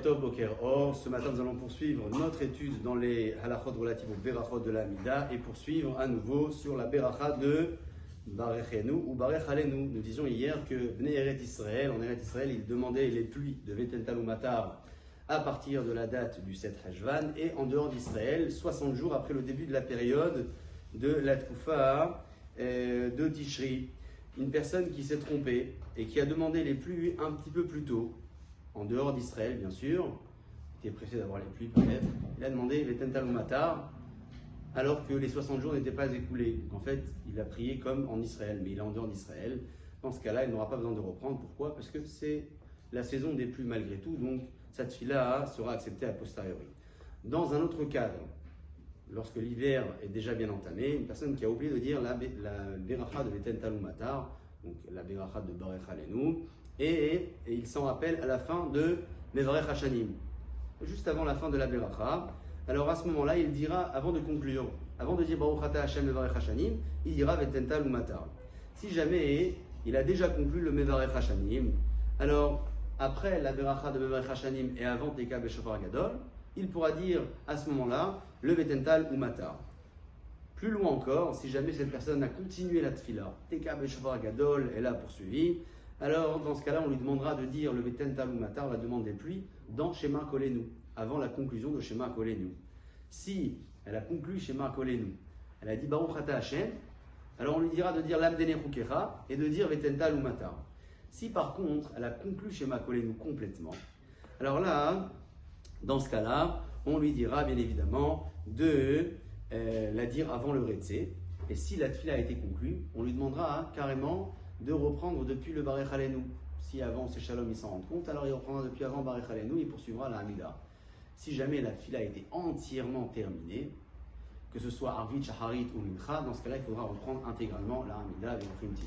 Tov Boker Or. Ce matin, nous allons poursuivre notre étude dans les halachot relatives aux berachot de la Mida et poursuivre à nouveau sur la beracha de Barechenu ou Barech Alenu. Nous disions hier que Bnei Eret Israël, en Eret Israël, ils demandaient les pluies de Vetental ou Matar à partir de la date du 7 Heshvan et en dehors d'Israël, 60 jours après le début de la période de la Tkufa de Tishri. Une personne qui s'est trompée et qui a demandé les pluies un petit peu plus tôt, en dehors d'Israël bien sûr, il était pressé d'avoir les pluies peut-être, il a demandé les Tental ou Matar alors que les 60 jours n'étaient pas écoulés. Donc en fait, il a prié comme en Israël, mais il est en dehors d'Israël. Dans ce cas-là, il n'aura pas besoin de reprendre. Pourquoi? Parce que c'est la saison des pluies malgré tout, donc cette tefila sera acceptée a posteriori. Dans un autre cadre, lorsque l'hiver est déjà bien entamé, une personne qui a oublié de dire la beracha de Vetental ou Matar, donc la beracha de Barech Alenu, et il s'en rappelle à la fin de Mevarech Hashanim, juste avant la fin de la beracha. Alors à ce moment-là, il dira, avant de conclure, avant de dire Baruch Ata Hashem Mevarech Hashanim, il dira Vetental ou Matar. Si jamais il a déjà conclu le Mevarech Hashanim, alors après la beracha de Mevarech Hashanim et avant Teka B'Shofar Gadol, il pourra dire à ce moment-là le Vetental ou Matar. Plus loin encore, si jamais cette personne a continué la tefila, Teka B'Shofar Gadol, elle a poursuivi, alors dans ce cas-là, on lui demandera de dire le Vetental ou Matar, la demande des pluies, dans Shema Kolenu, avant la conclusion de Shema Kolenu. Si elle a conclu Shema Kolenu, elle a dit Baruch Ata Hashem, alors on lui dira de dire Lamdene Chukecha et de dire Vetental ou Matar. Si par contre, elle a conclu Shema Kolenu complètement, alors là, dans ce cas-là, on lui dira bien évidemment de la dire avant le Retse. Et si la tefila a été conclue, on lui demandera carrément de reprendre depuis le Barech Alenu. Si avant c'est Shalom, il s'en rend compte, alors il reprendra depuis avant Barech Alenu, il poursuivra la Hamida. Si jamais la tefila a été entièrement terminée, que ce soit Arvit, Shaharit ou Mincha, dans ce cas-là, il faudra reprendre intégralement la Hamida avec le Primti.